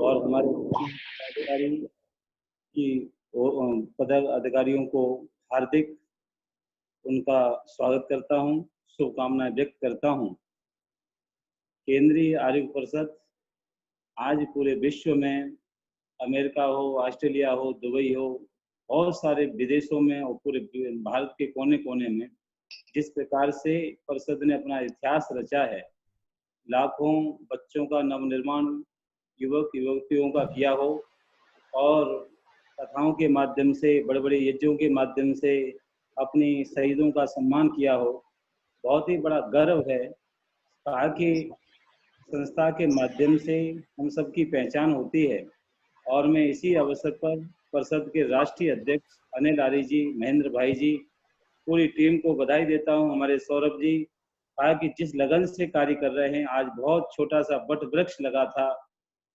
और हमारे पदाधिकारी की पदाधिकारियों को हार्दिक उनका स्वागत करता हूँ, शुभकामनाएं व्यक्त करता हूँ। केंद्रीय आरोग्य परिषद आज पूरे विश्व में, अमेरिका हो, ऑस्ट्रेलिया हो, दुबई हो, बहुत सारे विदेशों में और पूरे भारत के कोने-कोने में जिस प्रकार से परिषद ने अपना इतिहास रचा है, लाखों बच्चों का नवनिर्माण युवक युवतियों का किया हो और कथाओं के माध्यम से, बड़े-बड़े यज्ञों के माध्यम से अपनी शहीदों का सम्मान किया हो, बहुत ही बड़ा गर्व है। ताकि संस्था के माध्यम से हम सबकी पहचान होती है और मैं इसी अवसर पर परिषद के राष्ट्रीय अध्यक्ष अनिल आर्य जी, महेंद्र भाई जी, पूरी टीम को बधाई देता हूं। हमारे सौरभ जी, ताकि जिस लगन से कार्य कर रहे हैं, आज बहुत छोटा सा वट वृक्ष लगा था,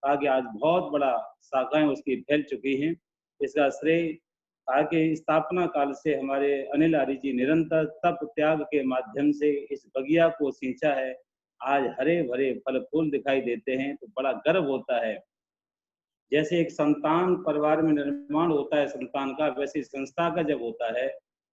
ताकि आज बहुत बड़ा शाखाएं उसकी फैल चुकी हैं। इसका श्रेय ताकि स्थापना काल से हमारे अनिल आर्य जी निरंतर तप त्याग के माध्यम से इस बगिया को सींचा है। आज हरे भरे फल फूल दिखाई देते हैं तो बड़ा गर्व होता है। जैसे एक संतान परिवार में निर्माण होता है संतान का, वैसे संस्था का जब होता है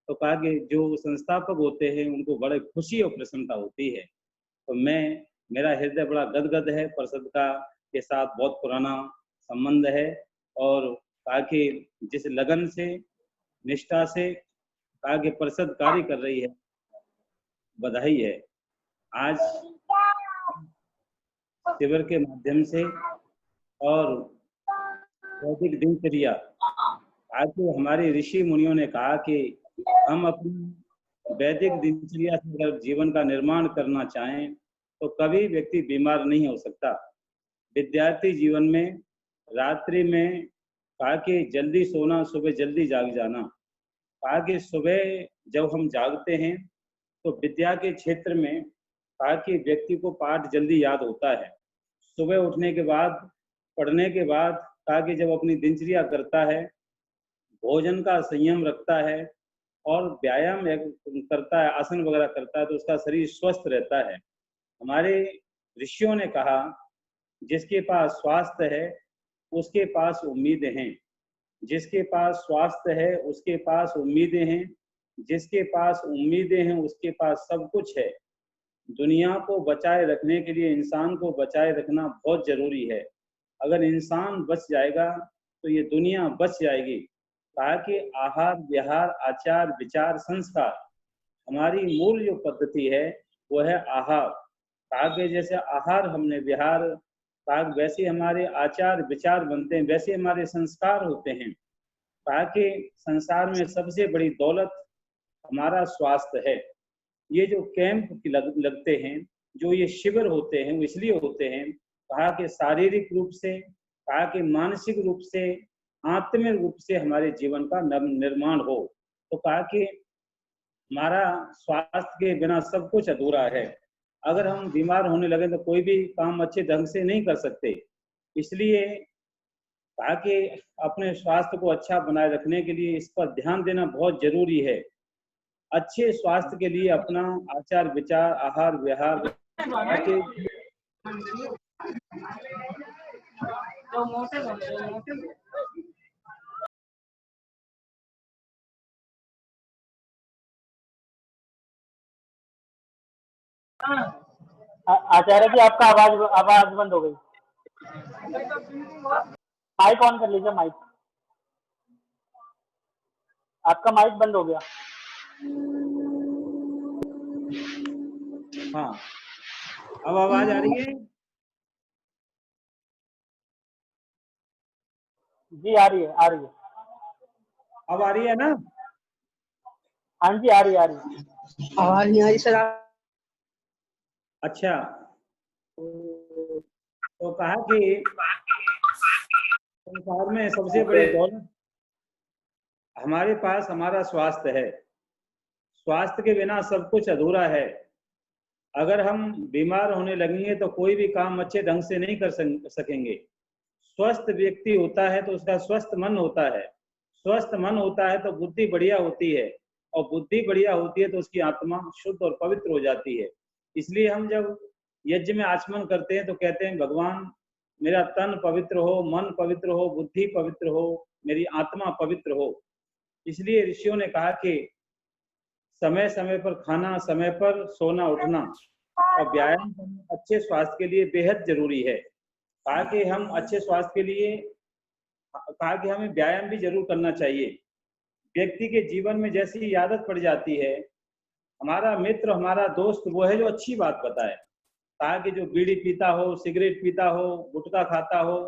तो कहा कि जो संस्थापक होते हैं उनको बड़े खुशी और प्रसन्नता होती है। तो मेरा हृदय बड़ा गदगद है। परिषद का के साथ बहुत पुराना संबंध है और कहा कि जिस लगन से, निष्ठा से कहा कि परिषद कार्य कर रही है, बधाई है। आज शिविर के माध्यम से और वैदिक दिनचर्या, आज तो हमारे ऋषि मुनियों ने कहा कि हम अपनी वैदिक दिनचर्या से अगर जीवन का निर्माण करना चाहें तो कभी व्यक्ति बीमार नहीं हो सकता। विद्यार्थी जीवन में रात्रि में कहा कि जल्दी सोना, सुबह जल्दी जाग जाना। कहा कि सुबह जब हम जागते हैं तो विद्या के क्षेत्र में कहा कि व्यक्ति को पाठ जल्दी याद होता है। सुबह उठने के बाद, पढ़ने के बाद कहा कि जब अपनी दिनचर्या करता है, भोजन का संयम रखता है और व्यायाम करता है, आसन वगैरह करता है, तो उसका शरीर स्वस्थ रहता है। हमारे ऋषियों ने कहा, जिसके पास स्वास्थ्य है उसके पास उम्मीदें हैं, जिसके पास स्वास्थ्य है उसके पास उम्मीदें हैं, जिसके पास उम्मीदें हैं उसके पास सब कुछ है। दुनिया को बचाए रखने के लिए इंसान को बचाए रखना बहुत जरूरी है। अगर इंसान बच जाएगा तो ये दुनिया बच जाएगी। ताकि आहार, विहार, आचार, विचार, संस्कार, हमारी मूल जो पद्धति है वो है आहार। ताकि जैसे आहार हमने विहार, ताकि वैसे हमारे आचार विचार बनते हैं, वैसे हमारे संस्कार होते हैं। ताकि संसार में सबसे बड़ी दौलत हमारा स्वास्थ्य है। ये जो कैंप लगते हैं, जो ये शिविर होते हैं, वो इसलिए होते हैं कहा कि शारीरिक रूप से, कहा कि मानसिक रूप से, आत्मिक रूप से हमारे जीवन का निर्माण हो। तो कहा कि हमारा स्वास्थ्य के बिना सब कुछ अधूरा है। अगर हम बीमार होने लगे तो कोई भी काम अच्छे ढंग से नहीं कर सकते। इसलिए कहा कि अपने स्वास्थ्य को अच्छा बनाए रखने के लिए इस पर ध्यान देना बहुत जरूरी है। अच्छे स्वास्थ्य के लिए अपना आचार विचार, आहार विहार आचार्य जी, आपका आवाज बंद हो गई। माइक ऑन कर लीजिए। माइक, आपका माइक बंद हो गया। हाँ, अब आवाज आ रही है? जी आ रही है, आ रही है। अब आ रही है ना? हाँ जी, आ रही है। आवाज नहीं आ रही सर। अच्छा, तो कहा कि संसार में सबसे बड़ी दौलत हमारे पास हमारा स्वास्थ्य है। स्वास्थ्य के बिना सब कुछ अधूरा है। अगर हम बीमार होने लगेंगे तो कोई भी काम अच्छे ढंग से नहीं कर सकेंगे। स्वस्थ व्यक्ति होता है तो उसका स्वस्थ मन होता है, स्वस्थ मन होता है तो बुद्धि बढ़िया होती है, और बुद्धि बढ़िया होती है तो उसकी आत्मा शुद्ध और पवित्र हो जाती है। इसलिए हम जब यज्ञ में आचमन करते हैं तो कहते हैं भगवान मेरा तन पवित्र हो, मन पवित्र हो, बुद्धि पवित्र हो, मेरी आत्मा पवित्र हो। इसलिए ऋषियों ने कहा कि समय समय पर खाना, समय पर सोना उठना और व्यायाम करना अच्छे स्वास्थ्य के लिए बेहद जरूरी है। कहा कि हम अच्छे स्वास्थ्य के लिए कहा कि हमें व्यायाम भी जरूर करना चाहिए। व्यक्ति के जीवन में जैसी आदत पड़ जाती है, हमारा मित्र, हमारा दोस्त वो है जो अच्छी बात बताए। कहा कि जो बीड़ी पीता हो, सिगरेट पीता हो, गुटखा खाता हो,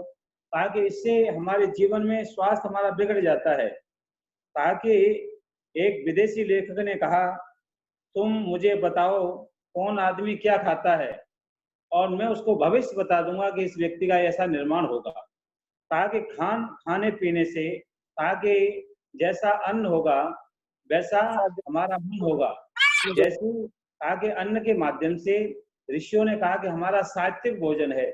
कहा कि इससे हमारे जीवन में स्वास्थ्य हमारा बिगड़ जाता है। कहा कि एक विदेशी लेखक ने कहा, तुम मुझे बताओ कौन आदमी क्या खाता है और मैं उसको भविष्य बता दूंगा कि इस व्यक्ति का ऐसा निर्माण होगा। कहा कि खाने पीने से, कहा कि जैसा अन्न होगा वैसा हमारा मन होगा। जैसे कहा कि अन्न के माध्यम से ऋषियों ने कहा कि हमारा सात्विक भोजन है।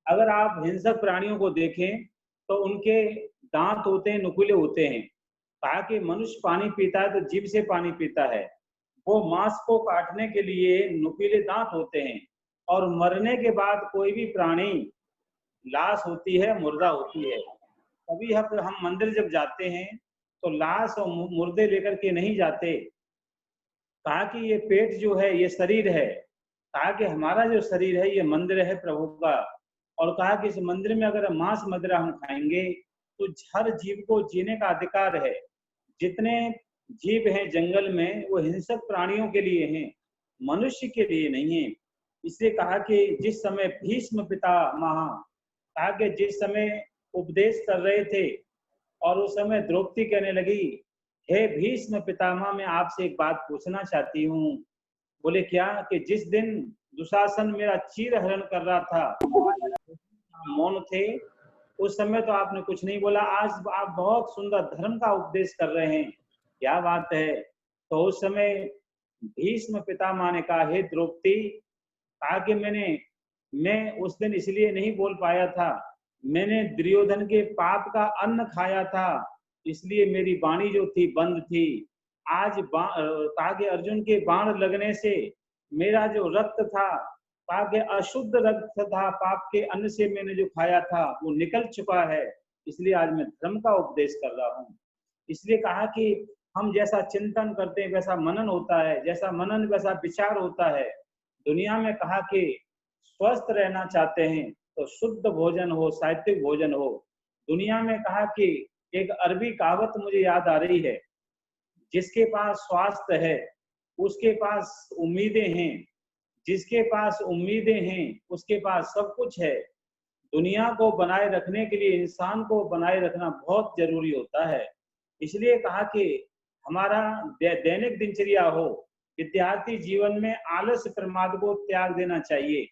अगर आप हिंसक प्राणियों को देखें तो उनके दांत होते हैं, नुकीले होते हैं। कहा कि मनुष्य पानी पीता है तो जीभ से पानी पीता है, वो मांस को काटने के लिए नुकीले दांत होते हैं। और मरने के बाद कोई भी प्राणी, लाश होती है, मुर्दा होती है। कभी हम मंदिर जब जाते हैं तो लाश और मुर्दे लेकर के नहीं जाते। कहा कि ये पेट जो है ये शरीर है। कहा कि हमारा जो शरीर है ये मंदिर है प्रभु का। और कहा कि इस मंदिर में अगर मांस मदिरा हम खाएंगे तो हर जीव को जीने का अधिकार है। जितने जीव हैं जंगल में वो हिंसक प्राणियों के लिए हैं, मनुष्य के लिए नहीं है। इसलिए कहा कि जिस समय भीष्म पितामह, कहा कि जिस समय उपदेश कर रहे थे और उस समय द्रौपदी कहने लगी, हे भीष्म पितामह, मैं आपसे एक बात पूछना चाहती हूँ। बोले क्या? कि जिस दिन दुशासन मेरा चीर हरण कर रहा था, मौन थे, उस समय तो आपने कुछ नहीं बोला। आज आप बहुत सुंदर धर्म का उपदेश कर रहे हैं, क्या बात है। तो उस समय भीष्म पितामह ने कहा, हे द्रौपदी, कहा कि मैं उस दिन इसलिए नहीं बोल पाया था, मैंने दुर्योधन के पाप का अन्न खाया था, इसलिए मेरी वाणी जो थी बंद थी। आज कहा कि अर्जुन के बाण लगने से मेरा जो रक्त था, कहा कि अशुद्ध रक्त था, पाप के अन्न से मैंने जो खाया था वो निकल चुका है, इसलिए आज मैं धर्म का उपदेश कर रहा हूँ। इसलिए कहा कि हम जैसा चिंतन करते हैं वैसा मनन होता है, जैसा मनन वैसा विचार होता है। दुनिया में कहा कि स्वस्थ रहना चाहते हैं तो शुद्ध भोजन हो, सात्विक भोजन हो। दुनिया में कहा कि एक अरबी कहावत मुझे याद आ रही है, जिसके पास स्वास्थ्य है उसके पास उम्मीदें हैं, जिसके पास उम्मीदें हैं उसके पास सब कुछ है। दुनिया को बनाए रखने के लिए इंसान को बनाए रखना बहुत जरूरी होता है। इसलिए कहा कि हमारा दैनिक दिनचर्या हो, विद्यार्थी जीवन में आलस्य प्रमाद को त्याग देना चाहिए।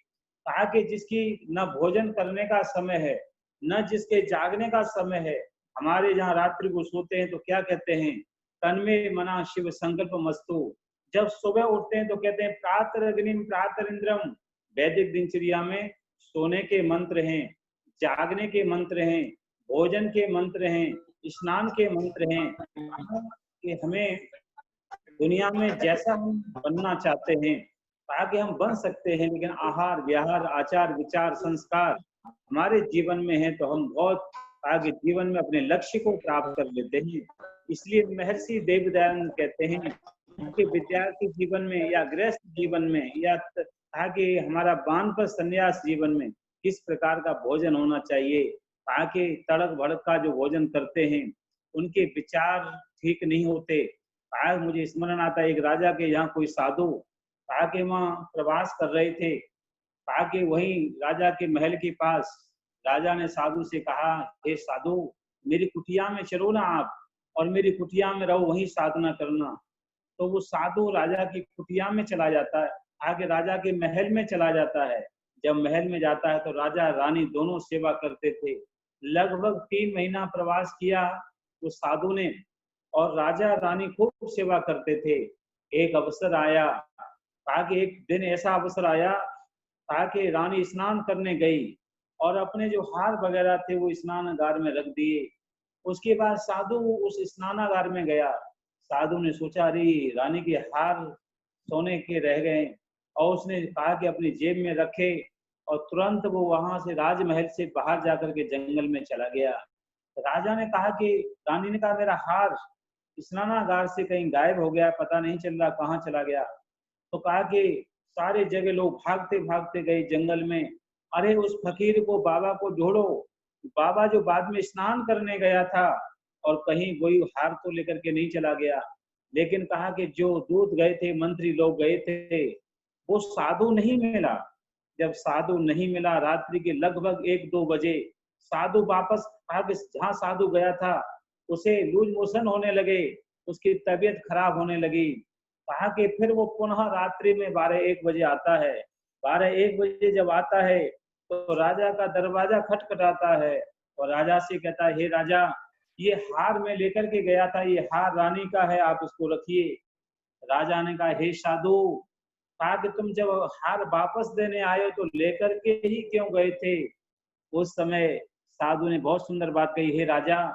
कहा कि जिसकी न भोजन करने का समय है, न जिसके जागने का समय है। हमारे जहाँ रात्रि को सोते हैं तो क्या कहते हैं, तन्मे मना शिव संकल्प मस्तु। जब सुबह उठते हैं तो कहते हैं प्रातरग्निम प्रातरिंद्रम। वैदिक दिनचर्या में सोने के मंत्र हैं, जागने के मंत्र हैं, भोजन के मंत्र हैं, स्नान के मंत्र हैं। कि हमें दुनिया में जैसा हम बनना चाहते हैं ताकि हम बन सकते हैं, लेकिन आहार विहार आचार विचार संस्कार हमारे जीवन में है तो हम बहुत आगे जीवन में अपने लक्ष्य को प्राप्त कर लेते हैं। इसलिए महर्षि देवदयानंद कहते हैं कि विद्यार्थी जीवन में या गृहस्थ जीवन में या ताकि हमारा वानप्रस्थ संन्यास जीवन में किस प्रकार का भोजन होना चाहिए, ताकि तड़क भड़क का जो भोजन करते हैं उनके विचार ठीक नहीं होते। आज मुझे स्मरण आता है, एक राजा के यहाँ कोई साधु ताकि वहाँ प्रवास कर रहे थे, ताकि वहीं राजा के महल के पास राजा ने साधु से कहा, हे साधु, मेरी कुटिया में चलो ना आप, और मेरी कुटिया में रहो, वहीं साधना करना। तो वो साधु राजा की कुटिया में चला जाता है, आगे राजा के महल में चला जाता है। जब महल में जाता है तो राजा रानी दोनों सेवा करते थे। लगभग 3 महीना प्रवास किया उस साधु ने, और राजा रानी खूब सेवा करते थे। एक अवसर आया, ताकि एक दिन ऐसा अवसर आया ताकि रानी स्नान करने गई और अपने जो हार वगैरह थे वो स्नानागार में रख दिए। उसके बाद साधु उस स्नानागार में गया। साधु ने सोचा, अरे रानी के हार सोने के रह गए, और उसने कहा कि अपनी जेब में रखे और तुरंत वो वहां से राजमहल से बाहर जाकर के जंगल में चला गया। राजा ने कहा कि रानी ने कहा मेरा हार स्नानागार से कहीं गायब हो गया, पता नहीं चल रहा कहाँ चला गया। तो कहा कि सारे जगह लोग भागते भागते गए जंगल में, अरे उस फकीर को, बाबा को ढूंढो, बाबा जो बाद में स्नान करने गया था और कहीं वही हार तो लेकर के नहीं चला गया। लेकिन कहा कि जो दूत गए थे, मंत्री लोग गए थे, वो साधु नहीं मिला। जब साधु नहीं मिला, रात्रि के लगभग 1-2 बजे साधु वापस कहा कि जहाँ साधु गया था उसे लूज मोशन होने लगे, उसकी तबीयत खराब होने लगी। कहा कि फिर वो पुनः रात्रि में 12-1 बजे आता है। 12-1 बजे जब आता है तो राजा का दरवाजा खटखटाता है और राजा से कहता है, हे राजा, ये हार मैं लेकर के गया था, ये हार रानी का है, आप इसको रखिए। राजा ने कहा, हे साधु, कहा कि तुम जब हार वापस देने आए हो तो लेकर के ही क्यों गए थे? उस समय साधु ने बहुत सुंदर बात कही, हे राजा,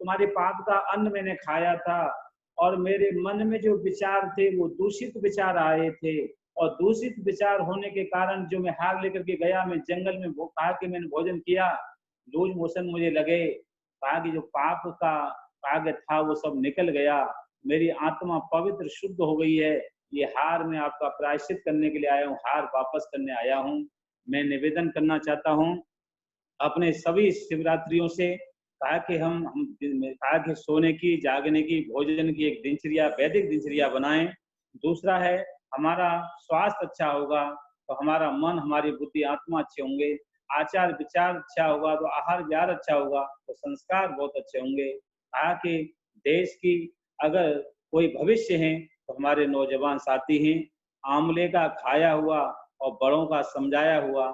तुम्हारे पाप का अन्न मैंने खाया था और मेरे मन में जो विचार थे वो दूषित विचार आए थे, और दूषित विचार होने के कारण जो मैं हार लेकर के गया, मैं जंगल में वो कहा कि मैंने भोजन किया, लूज मोशन मुझे लगे। कहा कि जो पाप का काग था वो सब निकल गया, मेरी आत्मा पवित्र शुद्ध हो गई है। ये हार मैं आपका प्रायश्चित करने के लिए आया हूँ, हार वापस करने आया हूँ। मैं निवेदन करना चाहता हूँ अपने सभी शिवरात्रियों से, कहा कि हम कहा कि सोने की, जागने की, भोजन की एक दिनचर्या, वैदिक दिनचर्या बनाएं। दूसरा है, हमारा स्वास्थ्य अच्छा होगा तो हमारा मन, हमारी बुद्धि, आत्मा अच्छे होंगे। आचार विचार अच्छा होगा तो आहार विहार अच्छा होगा तो संस्कार बहुत अच्छे होंगे। कहा कि देश की अगर कोई भविष्य है तो हमारे नौजवान साथी हैं। आमले का खाया हुआ और बड़ों का समझाया हुआ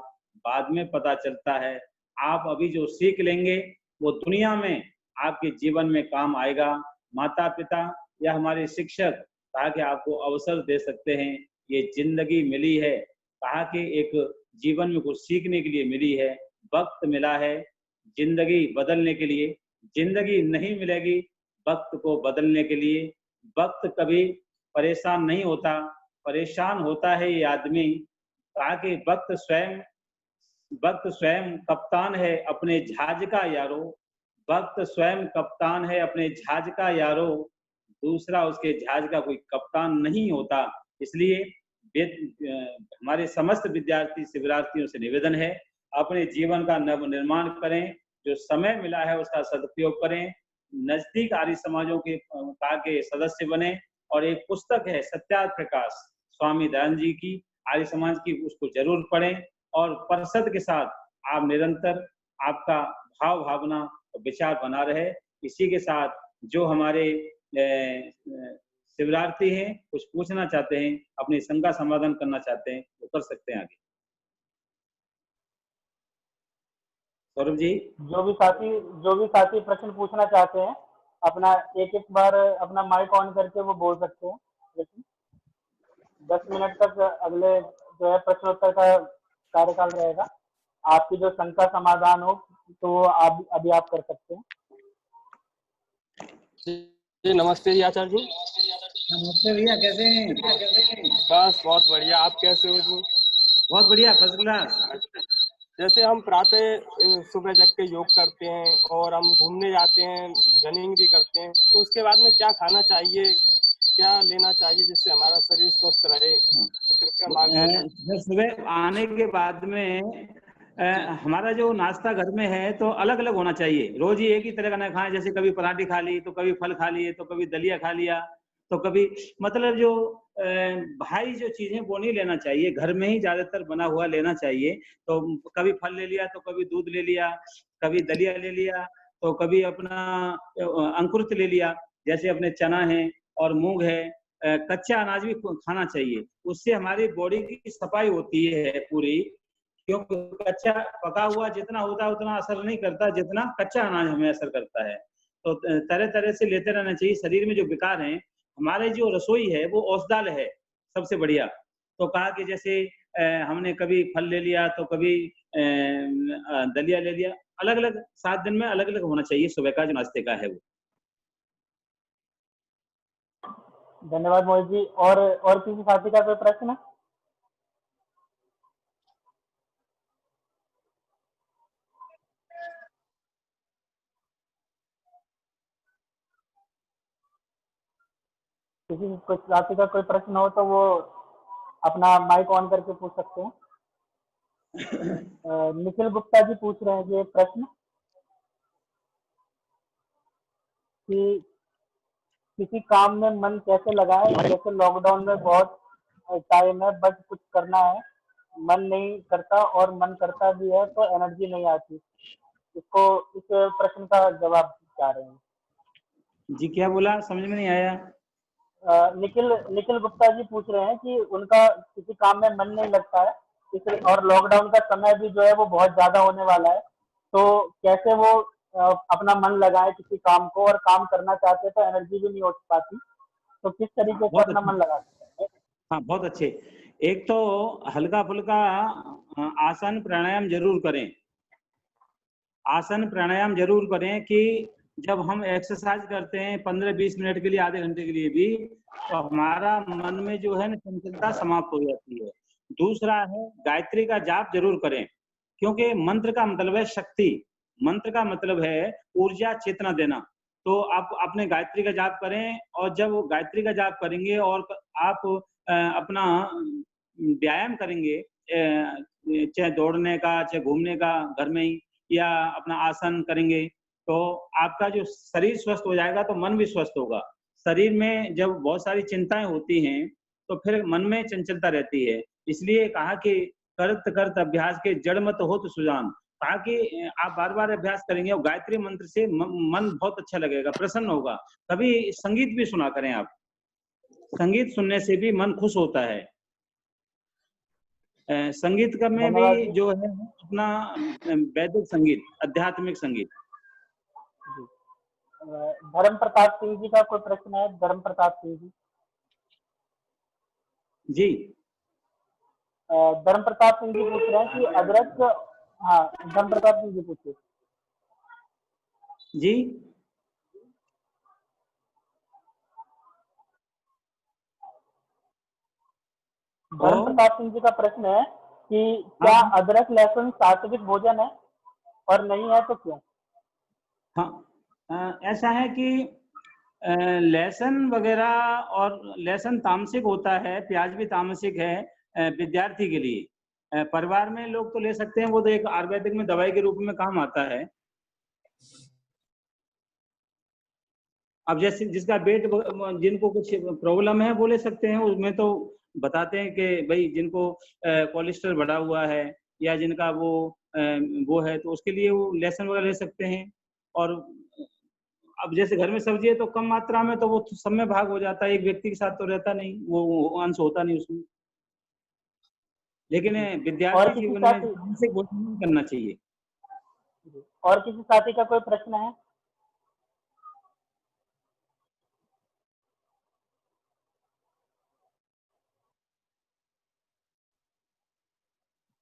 बाद में पता चलता है। आप अभी जो सीख लेंगे वो दुनिया में आपके जीवन में काम आएगा। माता पिता या हमारे शिक्षक कहा कि आपको अवसर दे सकते हैं, ये जिंदगी मिली है, कहा कि एक जीवन में कुछ सीखने के लिए मिली है, वक्त मिला है जिंदगी बदलने के लिए। जिंदगी नहीं मिलेगी वक्त को बदलने के लिए। वक्त कभी परेशान नहीं होता, परेशान होता है ये आदमी। कहा कि वक्त स्वयं कप्तान है अपने जहाज का यारो, वक्त स्वयं कप्तान है अपने जहाज का यारो, दूसरा उसके जहाज का कोई कप्तान नहीं होता। इसलिए हमारे समस्त विद्यार्थी शिवरात्रियों से निवेदन है, अपने जीवन का नव निर्माण करें, जो समय मिला है उसका सदुपयोग करें, नजदीक आर्य समाजों के सदस्य बने। और एक पुस्तक है सत्यार्थ प्रकाश स्वामी दयानंद जी की, आर्य समाज की, उसको जरूर पढ़ें और परिषद के साथ आप निरंतर आपका भाव भावना और विचार बना रहे। इसी के साथ जो हमारे शिवरार्थी हैं कुछ पूछना चाहते हैं, अपनी शंका समाधान करना चाहते हैं, वो कर सकते हैं आगे। सौरभ जी, जो भी साथी प्रश्न पूछना चाहते हैं, अपना एक बार अपना माइक ऑन करके वो बोल सकते हैं। लेकिन 10 मिनट तक अगले जो है प्रश्नोत्तर का कार्यकाल रहेगा। आपकी जो शंका समाधान हो तो वो आप अभी आप कर सकते हैं। जी नमस्ते जी आचार्य जी। नमस्ते भैया, कैसे हैं? बस बहुत बढ़िया, आप कैसे हो जी? बहुत बढ़िया, फर्स्ट क्लास। जैसे हम प्रातः सुबह जग के योग करते हैं और हम घूमने जाते हैं, रनिंग भी करते हैं, तो उसके बाद में क्या खाना चाहिए, क्या लेना चाहिए जिससे हमारा शरीर स्वस्थ रहे, तो कृपया मार्गदर्शन। सुबह आने के बाद में हमारा जो नाश्ता घर में है तो अलग अलग होना चाहिए। रोज ही एक ही तरह का ना खाएं, जैसे कभी पराठे खा ली तो कभी फल खा लिए तो कभी दलिया खा लिया तो कभी, मतलब जो भाई जो चीजें वो नहीं लेना चाहिए, घर में ही ज्यादातर बना हुआ लेना चाहिए। तो कभी फल ले लिया तो कभी दूध ले लिया, कभी दलिया ले लिया तो कभी अपना अंकुरित ले लिया, जैसे अपने चना है और मूंग है। कच्चा अनाज भी खाना चाहिए, उससे हमारी बॉडी की सफाई होती है पूरी। क्योंकि कच्चा, पका हुआ जितना होता है उतना असर नहीं करता जितना कच्चा अनाज हमें असर करता है। तो तरह तरह से लेते रहना चाहिए। शरीर में जो विकार हैं, हमारे जो रसोई है वो औषधालय है सबसे बढ़िया। तो कहा कि जैसे हमने कभी फल ले लिया तो कभी दलिया ले लिया, अलग अलग 7 दिन में अलग अलग होना चाहिए सुबह का जो नाश्ते का है वो। धन्यवाद मोहित जी। और किसी साथी का कोई प्रश्न है? किसी कोई साथी का कोई प्रश्न हो तो वो अपना माइक ऑन करके पूछ सकते हैं। निखिल गुप्ता जी पूछ रहे हैं ये प्रश्न कि किसी काम में मन कैसे लगाए, जैसे लॉकडाउन में बहुत टाइम है बट कुछ करना है, मन नहीं करता और मन करता भी है तो एनर्जी नहीं आती। इसको इस प्रश्न का जवाब चाह रहे हैं। जी क्या बोला, समझ में नहीं आया। निखिल निखिल गुप्ता जी पूछ रहे हैं कि उनका किसी काम में मन नहीं लगता है और लॉकडाउन का समय भी जो है वो बहुत ज्यादा होने वाला है, तो कैसे वो अपना मन लगाए किसी काम को, और काम करना चाहते हैं तो एनर्जी भी नहीं हो पाती, तो किस हाँ, तरीके से बहुत अपना अच्छे। मन लगा सकते हैं? हाँ, बहुत अच्छे। एक तो हल्का फुल्का आसन प्राणायाम जरूर करें। आसन प्राणायाम जरूर करें कि जब हम एक्सरसाइज करते हैं 15-20 मिनट के लिए, आधे घंटे के लिए भी, तो हमारा मन में जो है ना चंचलता समाप्त हो जाती है। दूसरा है गायत्री का जाप जरूर करें, क्योंकि मंत्र का मतलब है शक्ति, मंत्र का मतलब है ऊर्जा, चेतना देना। तो आप अपने गायत्री का जाप करें, और जब गायत्री का जाप करेंगे और आप अपना व्यायाम करेंगे, चाहे दौड़ने का, चाहे घूमने का घर में ही, या अपना आसन करेंगे, तो आपका जो शरीर स्वस्थ हो जाएगा तो मन भी स्वस्थ होगा। शरीर में जब बहुत सारी चिंताएं होती हैं तो फिर मन में चंचलता रहती है। इसलिए कहा कि करत करत अभ्यास के जड़ मत हो तो सुजान। कहा कि आप बार बार अभ्यास करेंगे और गायत्री मंत्र से मन बहुत अच्छा लगेगा, प्रसन्न होगा। कभी संगीत भी सुना करें आप, संगीत सुनने से भी मन खुश होता है। संगीत का में भी धन्यवाद जी। जो है अपना वैदिक संगीत, आध्यात्मिक संगीत। धर्म प्रताप सिंह जी का कोई प्रश्न है? धर्म प्रताप सिंह जी। जी धर्म प्रताप सिंह जी पूछ रहे हैं कि अदरक, हाँ धर्म प्रताप सिंह जी पूछिए। जी धर्म ओ प्रताप सिंह जी का प्रश्न है कि हाँ क्या अदरक लहसुन सात्विक भोजन है, और नहीं है तो क्यों? हाँ, ऐसा है कि लहसुन वगैरह, और लहसुन तामसिक होता है, प्याज भी तामसिक है विद्यार्थी के लिए। परिवार में लोग तो ले सकते हैं, वो तो एक आयुर्वेदिक में दवाई के रूप में काम आता है। अब जैसे जिसका पेट, जिनको कुछ प्रॉब्लम है वो ले सकते हैं, उसमें तो बताते हैं कि भाई जिनको कोलेस्ट्रॉल बढ़ा हुआ है, या जिनका वो है, तो उसके लिए वो लहसुन वगैरह ले सकते हैं। और अब जैसे घर में सब्जी है तो कम मात्रा में, तो वो सब में भाग हो जाता है, एक व्यक्ति के साथ तो रहता नहीं, वो अंश होता नहीं उसमें। लेकिन जी। और विद्यार्थी किसी जीवन में साथी मानसिक भोजन नहीं करना चाहिए। और किसी साथी का कोई प्रश्न है?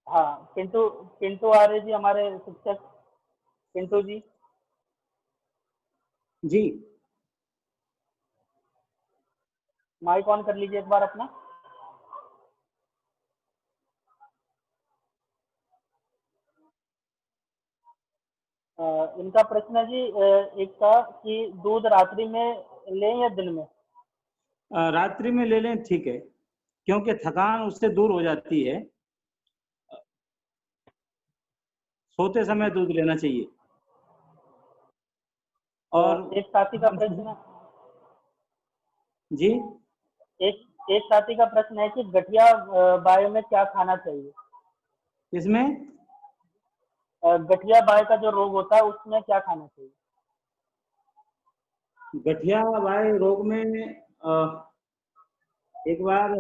हाँ, पिंटू पिंटू आर्य जी, हमारे शिक्षक पिंटू जी। जी माइक ऑन कर लीजिए एक बार अपना। इनका प्रश्न है जी, एक का कि दूध रात्रि में लें या दिन में? रात्रि में ले लें, ठीक है, क्योंकि थकान उससे दूर हो जाती है। सोते समय दूध लेना चाहिए। और एक साथी का प्रश्न जी एक साथी का प्रश्न है कि गठिया बाय में क्या खाना चाहिए? इसमें गठिया बाय का जो रोग होता है उसमें क्या खाना चाहिए? गठिया वाय रोग में एक बार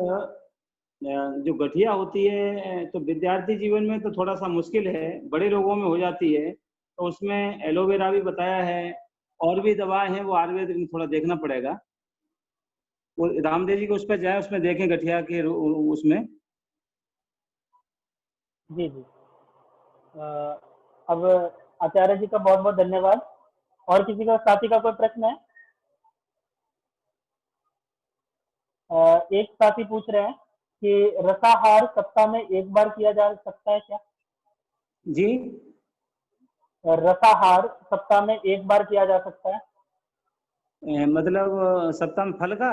जो गठिया होती है तो विद्यार्थी जीवन में तो थोड़ा सा मुश्किल है, बड़े लोगों में हो जाती है, तो उसमें एलोवेरा भी बताया है, और भी दवाएं हैं, वो आयुर्वेद में थोड़ा देखना पड़ेगा। वो रामदेव जी को उस पर जाए, उसमें देखें गठिया के उसमें। जी जी। अब आचार्य जी का बहुत बहुत धन्यवाद। और किसी का साथी का कोई प्रश्न है? एक साथी पूछ रहे हैं कि रसाहार सप्ताह में एक बार किया जा सकता है क्या? जी रसाहार सप्ताह में एक बार किया जा सकता है? मतलब सप्तम फल का।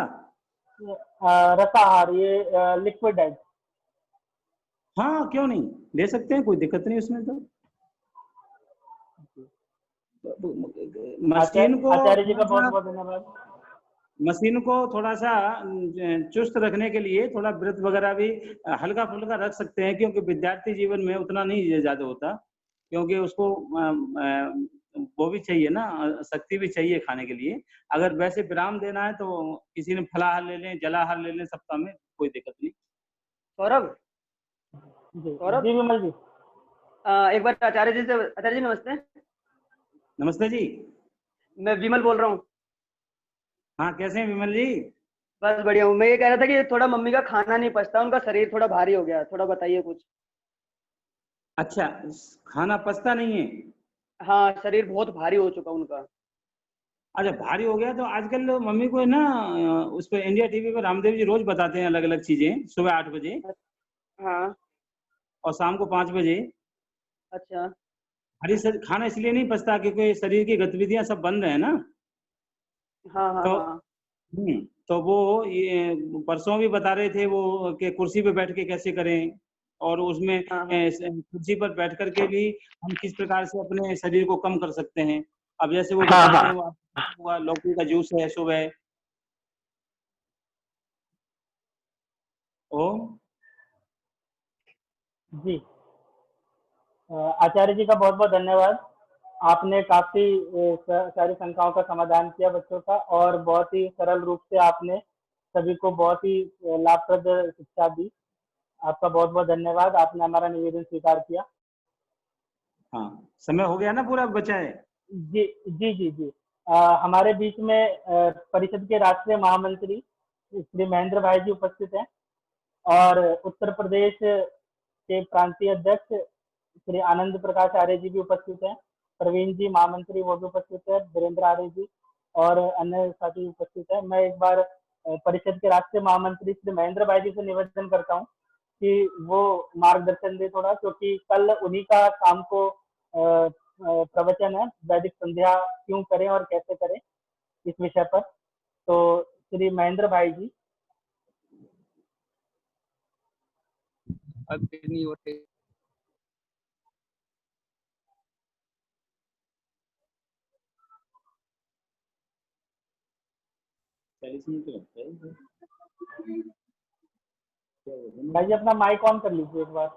रसाहार, ये लिक्विड डाइट। हाँ क्यों नहीं, दे सकते हैं, कोई दिक्कत नहीं उसमें तो। मशीन को आचार्य जी का थोड़ा बहुत सा, बहुत धन्यवाद। मशीन को थोड़ा सा चुस्त रखने के लिए थोड़ा व्रत वगैरह भी हल्का फुल्का रख सकते हैं, क्योंकि विद्यार्थी जीवन में उतना नहीं ज्यादा होता, क्योंकि उसको वो भी चाहिए ना, शक्ति भी चाहिए खाने के लिए। अगर वैसे विराम देना है तो किसी ने फलाहार ले लें, जलाहार ले लें सप्ताह में, कोई दिक्कत नहीं। सौरभ, जी सौरभ, जी विमल जी। एक बार आचार्य जी से, आचार्य जी नमस्ते, नमस्ते जी। मैं विमल बोल रहा हूँ। हाँ कैसे हैं विमल जी? बस बढ़िया हूँ। मैं ये कह रहा था कि थोड़ा मम्मी का खाना नहीं पचता, उनका शरीर थोड़ा भारी हो गया, थोड़ा बताइए कुछ। अच्छा, खाना पचता नहीं है? हाँ, शरीर बहुत भारी हो चुका उनका। अच्छा भारी हो गया तो आजकल मम्मी को है ना, उस पर इंडिया टीवी पर रामदेव जी रोज बताते हैं अलग अलग चीजें, सुबह 8 बजे हाँ। और शाम को 5 बजे। अच्छा। हरी खाना इसलिए नहीं पचता क्योंकि शरीर की गतिविधियां सब बंद है ना। हाँ हाँ तो हाँ। तो वो ये परसों भी बता रहे थे वो कि कुर्सी पे बैठ के कैसे करें, और उसमें हाँ हाँ। कुर्सी पर बैठ करके भी हम किस प्रकार से अपने शरीर को कम कर सकते हैं। अब जैसे वो हाँ बताते हैं, हाँ। वो हुआ लौकी का जूस है सुबह। ओ जी आचार्य जी का बहुत बहुत धन्यवाद। आपने काफी सारी शंकाओं का समाधान किया बच्चों का, और बहुत ही सरल रूप से आपने सभी को बहुत ही लाभप्रद शिक्षा दी। आपका बहुत बहुत धन्यवाद, आपने हमारा निवेदन स्वीकार किया। हाँ, समय हो गया ना, पूरा बचा है। जी जी जी जी। हमारे बीच में परिषद के राष्ट्रीय महामंत्री श्री महेंद्र भाई जी उपस्थित हैं, और उत्तर प्रदेश के प्रांतीय अध्यक्ष श्री आनंद प्रकाश आर्य जी भी उपस्थित हैं। प्रवीण जी महामंत्री वो भी उपस्थित है, वीरेंद्र आर्य जी और अन्य साथी उपस्थित है। मैं एक बार परिषद के राष्ट्रीय महामंत्री श्री महेंद्र भाई जी से निवेदन करता हूँ कि वो मार्गदर्शन दे थोड़ा, क्योंकि कल उन्हीं का शाम को प्रवचन है, वैदिक संध्या क्यों करें और कैसे करें, इस विषय पर। तो श्री महेंद्र भाई जी। अब नहीं होते। 40 मिनट लगता है। भाई जी अपना माइक ऑन कर लीजिए एक बार।